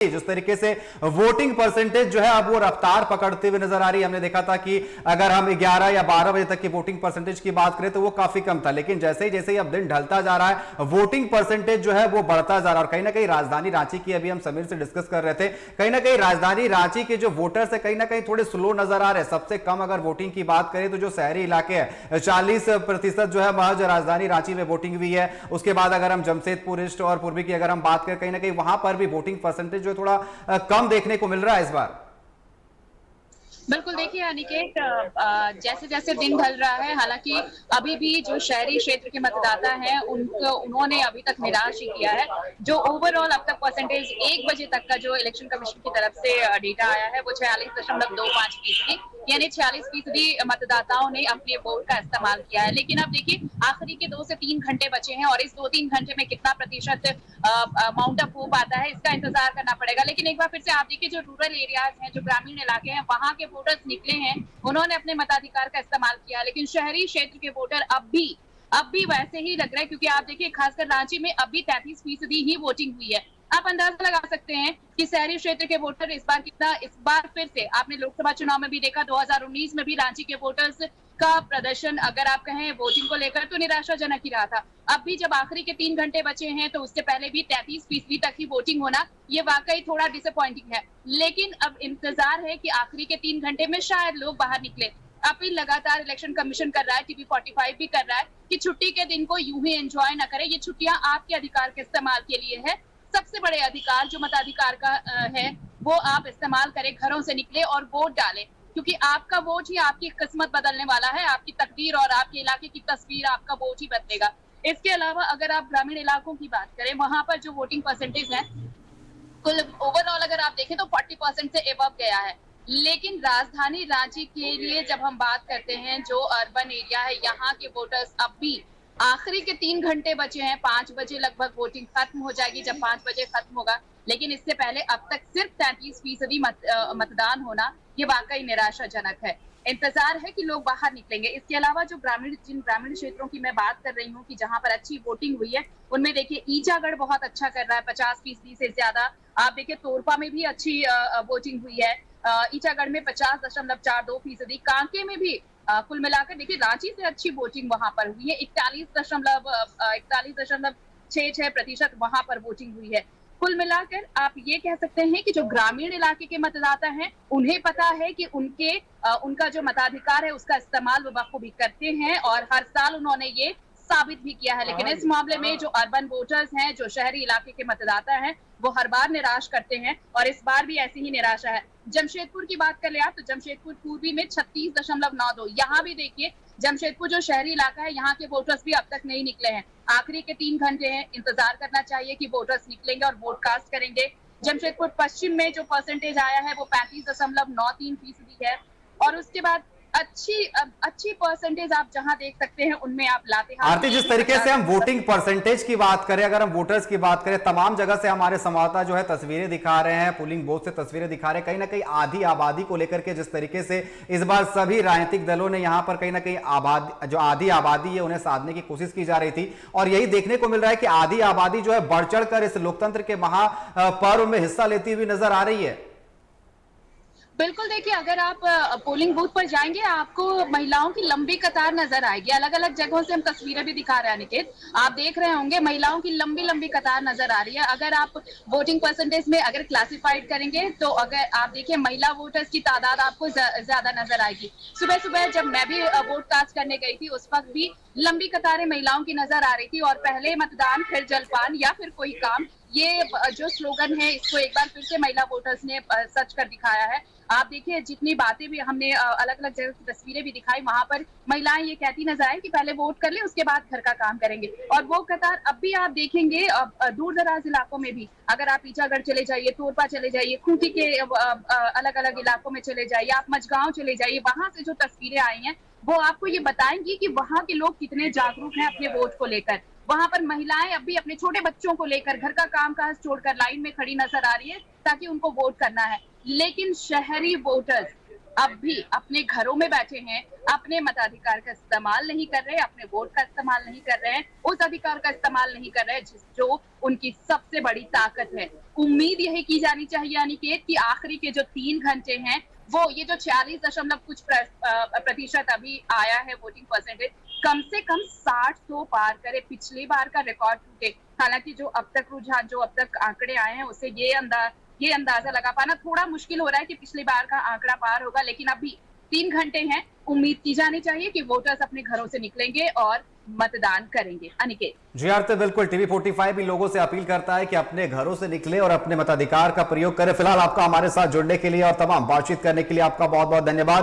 जिस तरीके से वोटिंग परसेंटेज जो है अब वो रफ्तार पकड़ते हुए नजर आ रही है। हमने देखा था कि अगर हम 11 या 12 बजे तक की वोटिंग परसेंटेज की बात करें तो वो काफी कम था, लेकिन जैसे ही अब दिन ढलता जा रहा है वोटिंग परसेंटेज जो है वो बढ़ता जा रहा है। और कहीं ना कहीं राजधानी रांची की अभी हम समीर से डिस्कस कर रहे थे, कहीं ना कहीं राजधानी रांची के जो वोटर्स है कहीं ना कहीं थोड़े स्लो नजर आ रहे हैं। सबसे कम अगर वोटिंग की बात करें तो जो शहरी इलाके हैं 40% जो है महज राजधानी रांची में वोटिंग हुई है। उसके बाद अगर हम जमशेदपुर ईस्ट और पूर्वी की अगर हम बात करें, कहीं ना कहीं वहां पर भी वोटिंग परसेंटेज जो थोड़ा कम देखने को मिल रहा है इस बार। बिल्कुल, देखिए अनिकेत, जैसे जैसे दिन ढल रहा है, हालांकि अभी भी जो शहरी क्षेत्र के मतदाता हैं उन्होंने अभी तक निराश ही किया है। जो ओवरऑल अब तक परसेंटेज 1 बजे तक का जो इलेक्शन कमीशन की तरफ से डेटा आया है वो 46.25%, यानी 46% मतदाताओं ने अपने वोट का इस्तेमाल किया है। लेकिन अब देखिए आखिरी के 2 से 3 घंटे बचे हैं और इस 2-3 घंटे में कितना प्रतिशत माउंट अप हो पाता है इसका इंतजार करना पड़ेगा। लेकिन एक बार फिर से आप देखिए जो रूरल एरियाज हैं, जो ग्रामीण इलाके हैं, वहां के वोटर्स निकले हैं, उन्होंने अपने मताधिकार का इस्तेमाल किया। लेकिन शहरी क्षेत्र के वोटर अब भी वैसे ही लग रहा है, क्योंकि आप देखिए खासकर रांची में अभी 33% ही वोटिंग हुई है। आप अंदाजा लगा सकते हैं कि शहरी क्षेत्र के वोटर इस बार फिर से आपने लोकसभा चुनाव में भी देखा, 2019 में भी रांची के वोटर्स का प्रदर्शन अगर आप कहें वोटिंग को लेकर तो निराशाजनक ही रहा था। अब भी जब आखिरी के 3 घंटे बचे हैं तो उससे पहले भी 33% तक ही वोटिंग होना ये वाकई थोड़ा डिसअपॉइंटिंग है। लेकिन अब इंतजार है कि आखिरी के 3 घंटे में शायद लोग बाहर निकले। अपील लगातार इलेक्शन कमीशन कर रहा है, टीवी 45 भी कर रहा है कि छुट्टी के दिन को यूं ही एंजॉय ना करें। ये छुट्टियां आपके अधिकार के इस्तेमाल के लिए है। सबसे बड़े अधिकार जो मताधिकार का है वो आप इस्तेमाल करें, घरों से निकले और वोट डालें, क्योंकि आपका वोट ही आपकी किस्मत बदलने वाला है, आपकी तकदीर और आपके इलाके की तस्वीर आपका वोट ही बदलेगा। इसके अलावा अगर आप ग्रामीण इलाकों की बात करें, वहां पर जो वोटिंग परसेंटेज है कुल ओवरऑल अगर आप देखें तो 40% से एबव गया है। लेकिन राजधानी रांची के लिए जब हम बात करते हैं, जो अर्बन एरिया है, यहाँ के वोटर्स अब भी आखिरी के 3 घंटे बचे हैं, 5 बजे लगभग वोटिंग खत्म हो जाएगी, जब 5 बजे खत्म होगा। लेकिन इससे पहले अब तक सिर्फ 33% मतदान होना ये वाकई निराशाजनक है। इंतजार है कि लोग बाहर निकलेंगे। इसके अलावा जो जिन ग्रामीण क्षेत्रों की मैं बात कर रही हूँ कि जहां पर अच्छी वोटिंग हुई है, उनमें देखिए ईचागढ़ बहुत अच्छा कर रहा है, 50% से ज्यादा। आप देखिए तोरपा में भी अच्छी वोटिंग हुई है, ईचागढ़ में 50.42%, कांके में भी कुल मिलाकर देखिए रांची से अच्छी वोटिंग वहां पर हुई है, 41.66% वहां पर वोटिंग हुई है। कुल मिलाकर आप ये कह सकते हैं कि जो ग्रामीण इलाके के मतदाता हैं उन्हें पता है कि उनका जो मताधिकार है उसका इस्तेमाल वो बखूबी करते हैं और हर साल उन्होंने ये साबित भी किया है। लेकिन इस मामले में जो अर्बन वोटर्स हैं, जो शहरी इलाके के मतदाता हैं, वो हर बार निराश करते हैं और इस बार भी ऐसी ही निराशा है। जमशेदपुर की बात कर ले आप तो जमशेदपुर पूर्वी में 36.92, यहाँ भी देखिए जमशेदपुर जो शहरी इलाका है यहाँ के वोटर्स भी अब तक नहीं निकले हैं। आखिरी के 3 घंटे हैं, इंतजार करना चाहिए कि वोटर्स निकलेंगे और वोट कास्ट करेंगे। जमशेदपुर पश्चिम में जो परसेंटेज आया है वो 35.93% है और उसके बाद अच्छी परसेंटेज आप जहां देख सकते हैं उनमें आप लातेहार। आरती, जिस तरीके से हम वोटिंग परसेंटेज की बात करें, अगर हम वोटर्स की बात करें, तमाम जगह से हमारे संवाददाता जो है तस्वीरें दिखा रहे हैं, पोलिंग बूथ से तस्वीरें दिखा रहे हैं, कहीं ना कहीं आधी आबादी को लेकर के जिस तरीके से इस बार सभी राजनीतिक दलों ने यहां पर कहीं ना कहीं जो आधी आबादी है उन्हें साधने की कोशिश की जा रही थी और यही देखने को मिल रहा है कि आधी आबादी जो है बढ़ चढ़कर इस लोकतंत्र के महापर्व में हिस्सा लेती हुई नजर आ रही है। बिल्कुल, देखिए अगर आप पोलिंग बूथ पर जाएंगे आपको महिलाओं की लंबी कतार नजर आएगी। अलग अलग जगहों से हम तस्वीरें भी दिखा रहे हैं निकेत, आप देख रहे होंगे महिलाओं की लंबी लंबी कतार नजर आ रही है। अगर आप वोटिंग परसेंटेज में अगर क्लासिफाइड करेंगे तो अगर आप देखिए महिला वोटर्स की तादाद आपको ज्यादा नजर आएगी। सुबह सुबह जब मैं भी वोट कास्ट करने गई थी उस वक्त भी लंबी कतारें महिलाओं की नजर आ रही थी और पहले मतदान फिर जलपान या फिर कोई काम, ये जो स्लोगन है इसको एक बार फिर से महिला वोटर्स ने सच कर दिखाया है। आप देखिए जितनी बातें भी हमने अलग अलग जगह की तस्वीरें भी दिखाई, वहां पर महिलाएं ये कहती नजर आई कि पहले वोट कर ले उसके बाद घर का काम करेंगे। और वो कतार अब भी आप देखेंगे दूर दराज इलाकों में भी, अगर आप ईचागढ़ चले जाइए, तोरपा चले जाइए, खूंटी के अलग अलग इलाकों में चले जाइए, आप मझगांव चले जाइए, वहां से जो तस्वीरें आई हैं वो आपको ये बताएंगी कि वहां के लोग कितने जागरूक हैं अपने वोट को लेकर। वहां पर महिलाएं अब भी अपने छोटे बच्चों को लेकर घर का कामकाज छोड़कर लाइन में खड़ी नजर आ रही है ताकि उनको वोट करना है। लेकिन शहरी वोटर्स अब भी अपने घरों में बैठे हैं, अपने मताधिकार का इस्तेमाल नहीं कर रहे, अपने वोट का इस्तेमाल नहीं कर रहे हैं, उस अधिकार का इस्तेमाल नहीं कर रहे हैं जो उनकी सबसे बड़ी ताकत है। उम्मीद यही की जानी चाहिए अनिकेत कि आखिरी के जो 3 घंटे हैं वो ये जो 40 दशमलव कुछ प्रतिशत अभी आया है वोटिंग परसेंटेज, कम से कम 60 तो पार करे, पिछली बार का रिकॉर्ड टूटे। हालांकि जो अब तक रुझान, जो अब तक आंकड़े आए हैं, उससे ये अंदाजा लगा पाना थोड़ा मुश्किल हो रहा है कि पिछली बार का आंकड़ा पार होगा, लेकिन अभी 3 घंटे हैं। उम्मीद की जानी चाहिए कि वोटर्स अपने घरों से निकलेंगे और मतदान करेंगे। अनिकेत जी यार, तो बिल्कुल टीवी 45 भी लोगों से अपील करता है कि अपने घरों से निकले और अपने मताधिकार का प्रयोग करें। फिलहाल आपका हमारे साथ जुड़ने के लिए और तमाम बातचीत करने के लिए आपका बहुत बहुत धन्यवाद।